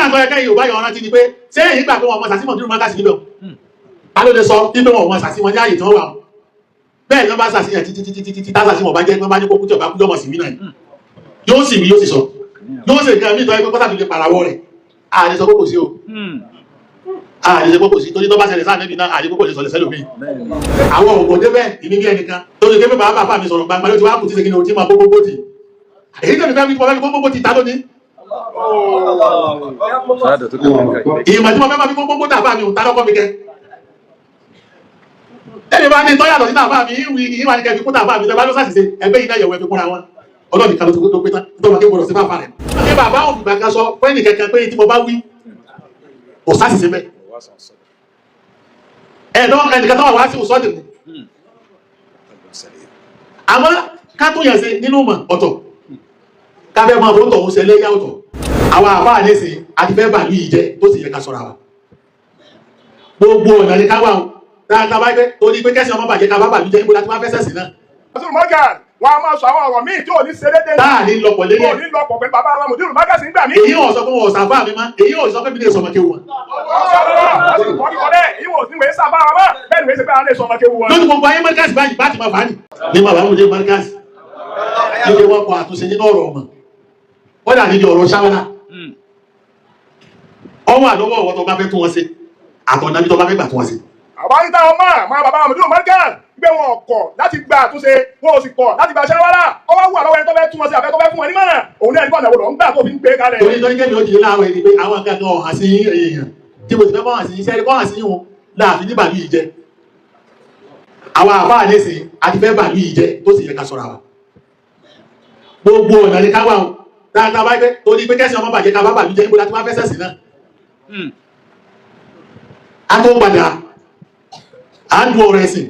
àgbẹ̀ ẹ̀kẹ́ Yorùbá yọ̀ ọ̀rán ti di pé ṣé èyí gbà pé wọn mọ sàṣìmọ̀ nínú mákàsí níbẹ̀ a ló lè sọ pé wọn mọ sàṣìmọ̀ ní ààyè tí wọ́n wà bẹ́ẹ̀ ni wọ́n bá sàṣìyàn títí tá sàṣìmọ̀ bá jẹ́ pé wọ́n bá ní kókó tí ọ̀bá kú yọmọ sí mí náà yóò sì mí yóò sì sọ yóò sì nǹkan mí ìtọ́ ẹgbẹ́ pátá fi lè pàràwọ̀ rẹ̀ ààrẹ sọ kókò sí o ààrẹ sọ kókò sí torí tó bá ṣẹlẹ̀ sáà nẹ́bí náà ààrẹ kókò lè sọlẹ̀ sẹ́lòmí àwọn òkò débẹ̀ ìní bí ẹnìkan tó lè débẹ̀ bàbá mi sọ̀rọ̀ gbangba ló ti wá kù tí segin ní o ti máa gbogbo tì èyí tẹ̀lé fẹ́ fi gbogbo tì ta lónìí ìmọ̀ tí mo fẹ́ máa fi gbogbo tàbá mi ò ta lọ́kọ́ mi kẹ́ ẹni bá ní tọ́yàtọ̀ sí tàbá mi ìwà ní kẹfì kún tàbá mi tẹ́bá ló sàṣìṣe ẹgbẹ́ yìí náà yẹ̀wò ẹ̀fẹ́ kúnra wọn ọlọ́ọ̀nì kan tó pé tán tó máa ké gbọdọ̀ sí fáfá rẹ̀ ní bàbá òun ìgbà kan sọ fún ẹnì kẹkẹ pé tí mo bá wí kò sàṣìṣe bẹ́ẹ̀ ẹ̀dọ́ ẹnìkan tó wà wá sí òsọ́dì mu àmọ́ ká tó yẹ̀ sí nínú mọ̀ ọ̀tọ̀ káfẹ́ máa fún tọ̀hún ṣẹlẹ̀ yá ọ̀tọ̀ àwọn àfáà ní sí àti fẹ́ bàálù yìí jẹ́ tó sì yẹ ká sọ́ra wa gbogbo ọ̀nà ní káwà ó dáadáa bá gbé torí pé kẹ́sì ọmọ bàjẹ́ ká bá bàálù jẹ́ níbo láti máa fẹ́ sẹ̀sì náà. Mùdírù Markaz wọn a máa sọ àwọn ọ̀rọ̀ míì tí ò ní ṣe déédéé náà. táà ní lọ́pọ̀ lé ò ní lọ́pọ̀ pẹ̀lú bàbá wa Mùdírù Markaz ń gbà mí. èyí ò sọ pé wọn ò sàfáà mi má èyí ò sọ pé mi lè sọmọ kéwu wọn. lójú gbogbo ayé Markaz báyìí bá ti máa fà á nì. ní bàbá Mùdírù Markaz níbi wọn kọ àtúnṣe nínú ọ̀rọ̀ ọmọ wọ́n dà níbi ọ̀rọ̀ ṣáwọ́lá ọwọ́ àlọ́wọ́ ọ̀wọ́ tó bá fẹ́ tún wọn ṣe àtọ̀nà bí tó bá fẹ́ gbà tún wọn ṣe. àbáríta ọmọ àwọn bàbá Mùdírù Markaz gbé wọn kọ̀ láti gba àtúnṣe wọn ò sì kọ̀ láti gba ṣáwọ́lá ọwọ́ wà lọ́wọ́ ẹni tó fẹ́ tún wọn ṣe àfẹ́ tó fẹ́ fún wọn nímọ̀ràn òun ní ẹni bọ́ọ̀nà wọ̀lọ́ ń gbà tó fi ń gbé kalẹ̀. torí tó ní kẹ́mi ó di láàárọ̀ ẹni pé àwọn kan kan ọ̀hàn sí èèyàn tí mo sì fẹ́ kọ́hàn sí iṣẹ́ rí kọ́hàn sí wọn láàfin ní bàálù yìí jẹ́ àwọn àfáà ní sí àti fẹ́ bàálù yìí jẹ́ tó sì yẹ ká sọ́ra wa gbogbo ọ̀nà ní káwà ó dáadáa bá gbé torí pé kẹ́sì ọmọ bàjẹ́ ká bá bàálù jẹ́ níbo láti máa fẹ́ sẹ̀sì náà a tó padà àádùn ọ̀rọ̀ ẹ̀sìn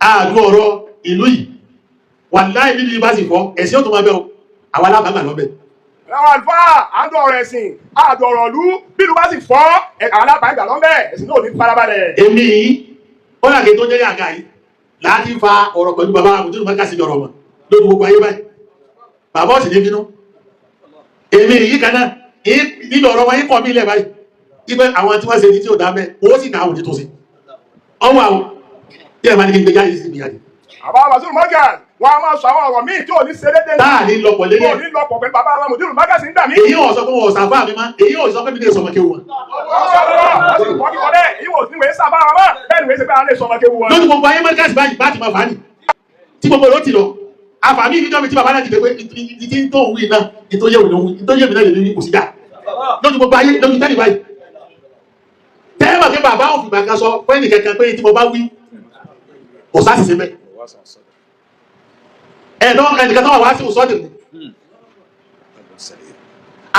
àádùn ọ̀rọ̀ ìlú yìí wà láì níbi bá sì fọ́ ẹ̀sìn ó tó máa bẹ́ o àwọn alábàágbà lọ́bẹ̀. àwọn àlùfáà àádùn ọ̀rọ̀ ẹ̀sìn àádùn ọ̀rọ̀ ìlú bí ìlú bá sì fọ́ àwọn alábàágbà lọ́bẹ̀ ẹ̀sìn náà ò ní farabalẹ̀. èmi yìí ó dàgé tó jẹ́ yàgà yìí láti fa ọ̀rọ̀ pẹ̀lú bàbá Mùdírù Markaz ọ̀rọ̀ mọ̀ lójú gbogbo ayé báyìí bàbá ọ̀sìn ní bínú èmi yìí kan náà nínú ọ̀rọ̀ wọn yìí kọ́ mí ilẹ̀ báyìí ibẹ̀ àwọn tí wọ́n ṣe ní tí ò dá mẹ́ owó sì dáhùn ní tó sí ọwọ́ àwọn tí ẹ̀ máa ní kí n gbé jáde sí ìgbìyànjú. àbá Mùdírù Markaz wọn a máa sọ àwọn ọ̀rọ̀ míì tí ò ní ṣe déédéé náà. táà ní lọ́pọ̀ lé ò ní lọ́pọ̀ pẹ̀lú bàbá wa Mùdírù Markaz ń gbà mí. èyí ò sọ pé wọn ò sàfáà mi má èyí ò sọ pé mi lè sọmọ kéwu wọn. lójú gbogbo ayé Markaz báyìí bá ti máa fà á nì tí gbogbo ló ti lọ àfàmì ìfijọ́ mi tí bàbá náà ti dé pé ìdí tó ń wí náà ìtòyè mi náà lè ní kò sí dà lójú gbogbo ayé lójú tẹ́lẹ̀ báyìí tẹ́lẹ̀ kí bàbá òfin bàkan sọ fún ẹnì kankan pé tí mo bá wí kò sáṣìṣe bẹ́ẹ̀ ẹ̀dọ́ ẹnìkan tó wà wá sí òsọ́dì mu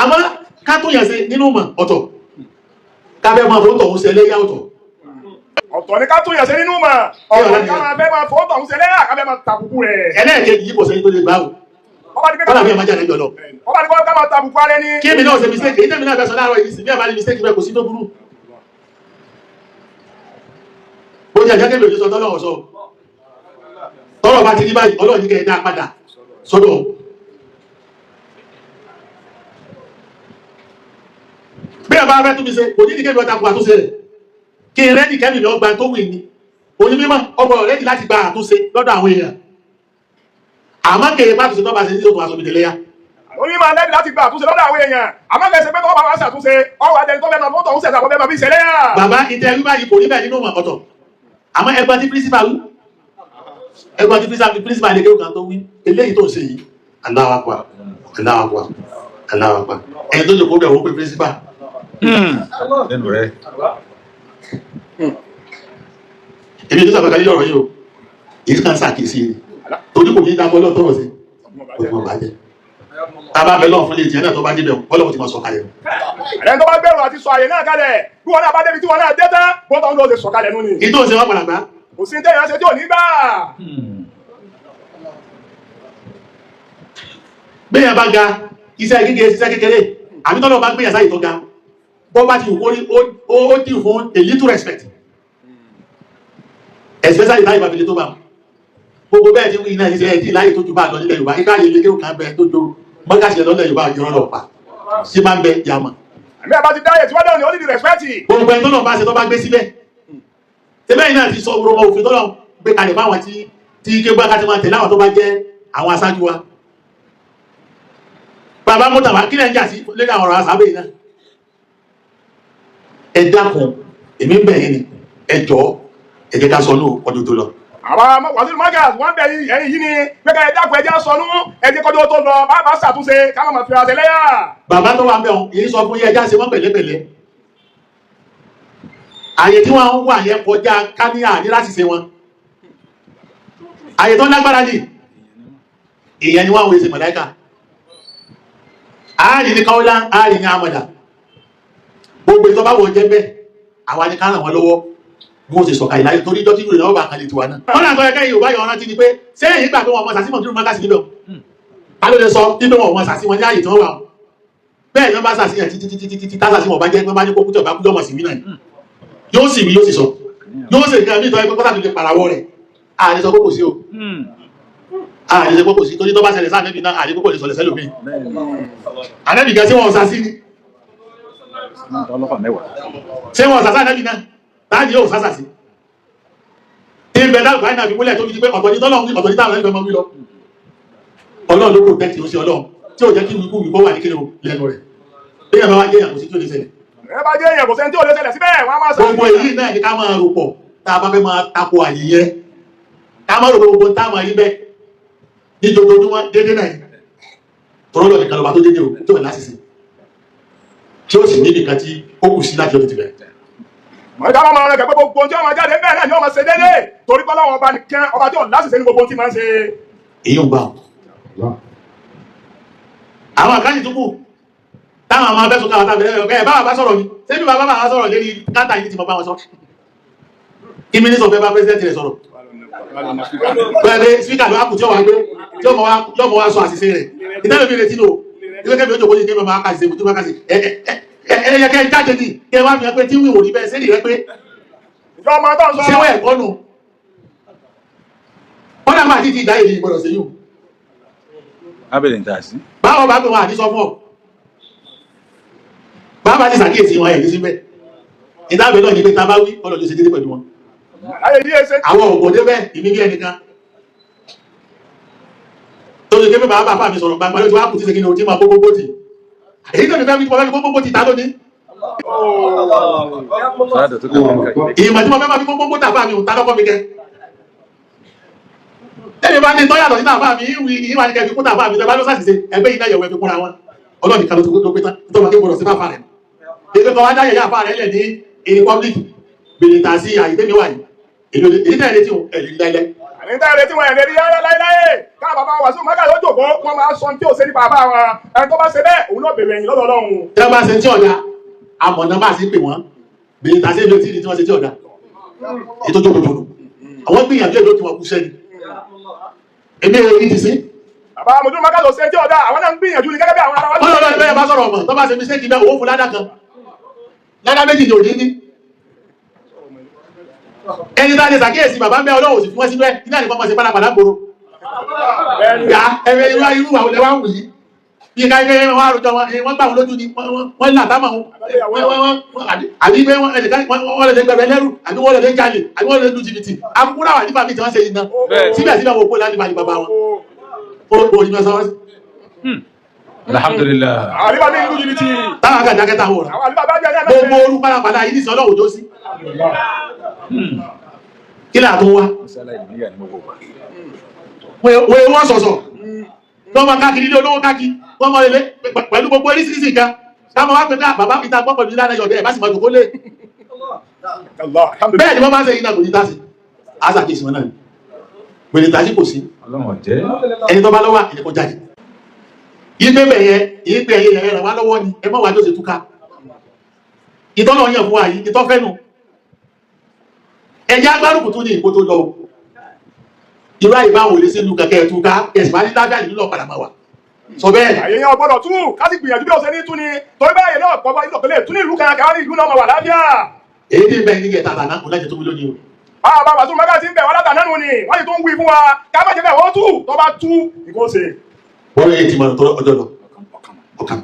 àmọ́ ká tó yẹ̀ sí nínú mọ̀ ọ̀tọ̀ kábẹ́ máa fọ́ tọ̀hún sí ẹlẹ́yà ọ̀tọ̀ ọ̀tọ̀ ní ká tó yẹ̀ sí nínú mọ̀ ọ̀tọ̀ ní ká máa fọ́ tọ̀hún sí ẹlẹ́yà kábẹ́ máa tàbùkù rẹ̀. ẹlẹ́ẹ̀kejì yìí kò sẹ́yìn tó lè gbá o wọ́n làbí ẹ̀ máa jáde jọ lọ. ọba ní kọ́ ká máa tàbùkù alẹ́ ní. kí èmi náà ṣe mistake èyí tẹ́mi náà fẹ́ sọ láàárọ̀ yìí sí bí ẹ̀ bá ní mistake bẹ́ẹ̀ kò sí tó burú. ó jẹ́ ìjákẹ́ lòdì sọ tọ́lọ́wọ̀ sọ tọ́lọ̀ bá ti rí báyìí ọlọ́ọ̀ ní kẹ́ ẹ̀ dá padà sọ́dọ̀ bí ẹ̀ bá fẹ́ tún mi ṣe kò ní ìdíkẹ́ mi ọ̀tà kù àtúnṣe rẹ̀ kí n rẹ́dì kẹ́mi mi ọgbà tó wù ní onímọ̀ ọgbọ̀n rẹ́dì láti gba àtúnṣe lọ́dọ̀ àwọn èèyàn àmọ́ kèrè bá tún ṣe tọ́ba ṣe ní òtún aṣọ ìdílé yá. onímọ̀ lẹ́bi láti gba àtúnṣe lọ́dọ̀ àwọn èèyàn àmọ́ kẹsẹ̀ pé tọ́ba wá ṣàtúnṣe ọwọ́ adẹni tó fẹ́ máa fọ́tọ̀ ń ṣẹ̀ṣà fọ́ fẹ́ máa fi ṣẹlẹ̀ yà. bàbá ìtẹ̀wé báyìí kò ní bẹ́ẹ̀ nínú ọ̀tọ̀ àmọ́ ẹgbẹ́ tí principal lè kéwù kan tó wí eléyìí tó ń ṣe yìí Allahu Akbar Allahu Akbar Allahu Akbar ẹni tó jẹ́ kó bẹ̀ wọ́n pé principal. nínú rẹ̀. èmi tó sàbẹ̀kà yí ọ̀rọ̀ yìí o èyí kan ṣàkíyèsí ni torí kò ní dábọ́ lọ́tọ̀rọ̀ sí ọgbọ̀n bàjẹ́ tábà bẹ lọ́wọ́ fún lè jẹ́ náà tó bá débẹ̀ bọ́lọ́wọ́ ti máa sọ kalẹ̀. ẹni tó bá gbẹ̀rù àti sọ àyè náà kalẹ̀ bí wọn náà bá débi tí wọn náà dé tán bọ́tọ̀ ń lọ lè sọ kalẹ̀ nù ni. ìtò òsè wọn padà kò sí tẹ́yìn ránṣẹ́ tí ò ní gbà. gbéyàn bá ga iṣẹ́ kékeré àbí tọ́lọ́ bá gbéyàn sáyì tó ga bọ́ bá ti wù ó dì fún a little respect especially láyé bàbílẹ̀ tó bá gbogbo bẹ́ẹ̀ tí wí náà ní sẹ́yìn tí láyé tó ju bá lọ nílẹ̀ Yorùbá ìgbà yìí lékè òkà bẹ́ẹ̀ tó jo mọ́gàṣẹ́ lọ́lẹ̀ Yorùbá ìrọ́ lọ pa sí máa ń bẹ yàmà. àmì àbá ti dáyẹ̀ tí wọ́n dáhùn ní ó ní di rẹ̀spẹ́tì. gbogbo ẹni tó náà bá ṣe tó bá gbé síbẹ̀ tẹ́lẹ̀ náà ti sọ gbogbo òfin tó náà gbé kalẹ̀ fáwọn tí kégbá ká ti máa tẹ̀lé àwọn tó bá jẹ́ àwọn aṣáájú wa. bàbá mọ́tà wá kílẹ̀ ń jà sí lórí àwọn ọ̀rọ̀ àṣàbẹ̀ náà. ẹ dákun èmi ń bẹ̀ yín ni ẹ jọ̀ọ́ ẹ jẹ́ ká sọ ní ọdún tó lọ. àwọn wàsíù Markaz wọ́n bẹ̀ ẹ̀yìn yìí ni pẹ́kẹ́ ẹ dákun ẹjẹ́ sọnù ẹjẹ́ kọ́jọ́ tó lọ bá ṣàtúnṣe káwọn máa fi ra ṣẹlẹ́yà. bàbá tó wà ń bẹ̀ wọn èyí sọ fún yẹ ẹjá ṣe wọ́n pẹ̀lẹ́pẹ̀lẹ́ àyè tí wọ́n ń wà yẹn kọjá káníyà ní láti ṣe wọn àyè tó lágbára ní ìyẹn ni wọ́n wọ́n ṣe mọ̀láíkà ààrin ní káwọ́lá ààrin ní àmọ̀dà gbogbo ìtọ́ bá wọ́n jẹ́ bẹ́ àwa ní ká ràn wọ́n lọ́wọ́ bí wọ́n ṣe sọ̀kà ìláyé torí ìjọ́ tí ìrìn náà bá kan lè tiwa náà wọ́n náà tọ́ ẹ̀kẹ́ Yorùbá yọ rántí ni pé ṣé èyí gbà pé wọn mọ sàsímọ̀ tí wọ́n ká sí níbẹ̀ ta ló lè sọ níbẹ̀ wọn mọ sàsí wọn ní ààyè tí wọ́n wà bẹ́ẹ̀ ni wọ́n bá sàsíyàn títí tásàsímọ̀ bá jẹ́ pé wọ́n bá ní kókú tí ọba kú lọ́mọ sí mí náà yóò sì wí yóò sì sọ yóò sì nǹkan bí ìtọ́ ẹgbẹ́ pátá tó lè parawọ́ rẹ̀ ààrẹ sọ kókò sí o ààrẹ sọ kókò sí torí tó bá ṣẹlẹ̀ sáà nẹ́bí náà ààrẹ kókò lè sọlẹ̀ sẹ́lòmí ànẹ́bí gẹ́ sí wọn ọ̀sá sí ní ṣé wọn ọ̀sá sáà nẹ́bí náà táàdì yóò sásà sí tí ń bẹ dáàbò àìnà fi múlẹ̀ tó fi di pé ọ̀tọ̀ ní tọ́lọ́run ọ̀tọ̀ ní táwọn ẹgbẹ́ mọ́ wí lọ Ọlọ́run ló protect ó sí Ọlọ́run tí ó jẹ́ kí wíkú wíkó wà ní kíni lẹ́nu rẹ̀ bí ẹ̀ bá wá jẹ́ ìyàwó sí tí ó lè ṣẹlẹ̀ ẹ bá jẹ́ èèyàn kò sẹ́ni tí ò lè ṣẹlẹ̀ síbẹ̀ wọ́n á máa gbogbo èyí náà ni ká máa rò pọ̀ tá a bá fẹ́ máa tako àyè yẹn ká máa rò pé gbogbo tá a máa rí bẹ́ẹ̀ ní dojoojúmọ́ dédé náà ni tọ́rọ́ lọ nìkan lọ́ba tó dédé o tó wẹ̀ láṣìṣe tí ó sì ní nìkan tí ó kù sí láti ọdún ti bẹ̀rẹ̀. mọ̀ nígbà máa rẹ̀ kẹ́kẹ́ gbogbo tí wọ́n máa jáde bẹ́ẹ̀ náà ni wọ́n máa ṣe dédé torí pé láwọn ọba nìkan ọba tí ò láṣìṣe ní gbogbo tí máa ń ṣe. èyí ń gbà ọ́ àwọn àkáyì tó kù táwọn ọmọ abẹ́sùn káwọn tàbí ẹ̀ báwa bá sọ̀rọ̀ ní ṣé bí bàbá bá sọ̀rọ̀ lérí káńtà yìí tí mo bá wọn sọ kí mínísọ̀ fẹ́ bá pẹ́sidẹ́ntì rẹ̀ sọ̀rọ̀ pẹ̀lẹ́ spíkà ló ápù tí ó wà gbé tí ó mọ̀ wá sọ àṣìṣe rẹ̀ ìtẹ́lẹ̀ mi retí lò ilé kẹ́bí ojú kò ní kí mọ̀ máa kàṣìṣe mú tí wọ́n kàṣì ẹ̀yẹ kẹ́ jáde ní kẹ́ wá fi hàn pé tí wíwò ní bẹ́ẹ̀ sẹ́ni rẹ pé ṣé wọ́n ẹ̀kọ́ nù wọ́n náà máa títí ìdáyè ní ìgbọ́dọ̀ sí yìí abẹ́rẹ́ ìta sí. báwọn bá pè wọn àti sọ fún ọ bàbá ti sàkíyèsí wọn ẹ̀ ní síbẹ̀ ìdábẹ̀ náà ní pé tá bá wí ọlọ́ lè ṣe dédé pẹ̀lú wọn àwọn ògbò débẹ̀ ìmí bí ẹnìkan tó lè gẹ́gẹ́ bàbá bàbá mi sọ̀rọ̀ gbangba lójú wákùn tí ṣe kí ni o tí máa kó gbogbo tì èyí tó ní fẹ́ wí pọ̀ fẹ́ fi gbogbo tì tá lónìí ìmọ̀ tí mo fẹ́ máa fi gbogbo tàbá mi ò tá lọ́kọ́ mi kẹ́ ẹni bá ní tọ́yàtọ̀ sí tàbá mi ìwà ní kẹ́ fi kún tàbá mi tẹ́ bá ló sàṣìṣe ẹgbẹ́ yìí náà yẹ̀wò ẹ fi kúnra wọn ọlọ́ọ̀nì kan ló pé tán tó máa ké gbọdọ̀ sí fáfá rẹ̀ èdè kan wá dá yẹ̀yà fà rẹ̀ lẹ̀ ní republic bèrè tà sí àyè tẹ́mi wà ní èyí tẹ́lẹ̀ tí òun ẹ̀lẹ́ láíláí. àní tẹ́lẹ̀ tí wọ́n ẹ̀lẹ́ rí láíláí ká bàbá Wasiu Markaz ló jòkó wọ́n máa sọ tí ò ṣe ní bàbá wọn ẹni tó bá ṣe bẹ́ẹ̀ òun náà bèrè ẹ̀yìn lọ́dọ̀ Ọlọ́run. tí wọ́n bá ṣe tí ọ̀dà àmọ̀nà bá sí pè wọ́n bèrè tà sí èdè tí wọ́n ṣe tí ọ̀dà ètò tó gbogbo àwọn gbìyànjú èdè tí wọ́n kú sẹ́ni èmi ò ní ti sí. bàbá Wasiu Markaz ló ṣe tí ọ̀dà àwọn náà ń gbìyànjú ní gẹ́gẹ́ bí àwọn ará wa. ọlọ́run ẹgbẹ́ yẹn bá sọ̀rọ̀ ọmọ tó bá ṣe mistake bẹ́ẹ̀ owó fún ládà kan ládà méjì ní òní ní. ẹni tá a lè ṣàkíyèsí bàbá ń bẹ ọlọ́run òsì fún wọn síbẹ̀ iná nìkan máa ṣe pálapàla gbòòrò. yà ẹ̀rẹ̀ irú àwọn ọ̀lẹ́wà ń wù yí bí ká ẹgbẹ́ wọn àròjọ wọn gbà wọn lójú ni wọ́n là tá màá àbí pé wọ́n lè gbẹ̀rẹ̀ lẹ́rù àbí wọ́n lè jalè àbí wọ́n lè lu jìbìtì akúkúrú àwọn àdìbà mi tí wọ́n ṣe yìí náà síbẹ̀síbẹ̀ wọn kó lálẹ́ bàbá wọn ó ní mẹ́sàn án. Alhamdulillah. àríwá mi ìlú jìbìtì. táwọn akẹ́kọ̀ọ́ akẹ́kọ̀ọ́ wọ̀ gbogbo orú pálapàla yìí nìṣẹ́ ọlọ́wọ́ tó sí. kí là tó wá. wọ́n sọ̀sọ̀ wọ́n máa káàkiri ilé olówó káàkiri wọ́n máa lè pẹ̀lú gbogbo oríṣiríṣi nǹkan táwọn wá pé ká bàbá fi ta gbọ́ pẹ̀lú ìlànà ìyọ̀dẹ̀ ẹ̀ bá sì máa jòkó lé. bẹ́ẹ̀ ni wọ́n máa ń ṣe yìí náà kò ní tásì àṣàkíyèsí wọn náà ni pèlè tàṣí kò sí ẹni tó bá lọ́wọ́ ẹni kò jáde ìgbé bẹ̀yẹ ìgbé ẹ̀yẹ ẹ̀rẹ̀ wá lọ́wọ́ ni ẹ mọ́ wà lóṣè túká ìtọ́nà yẹn fún wa yìí ìtọ́ fẹ́nu ẹjẹ́ agbárùkù tó ní ìkó tó lọ irú àìbá wò lè sí ìlú kẹ̀kẹ́ túká ẹ̀sìn ní lábẹ́ ìlú lọ padà máa wà sọ bẹ́ẹ̀ àyèyàn ọgbọ́dọ̀ tú káàsì gbìyànjú bí ọ̀sẹ̀ ní tú ni torí báyìí náà pọ̀ ìlú ọ̀pẹ̀lẹ̀ tú ní ìlú kan kẹwàá ní ìlú náà máa wà lábíà èyí tí ń bẹ ní kẹta àtàná kò lájẹ tó wí lónìí o bàbá Wasiu Markaz ti ń bẹ̀ wọ́n látà nánú ni wọ́n ti tó ń wí fún wa ká má jẹ́ bẹ́ẹ̀ wọ́n tú tó bá tú ìkóṣe wọ́n lè ti mọ̀ ọjọ́ lọ ọkàn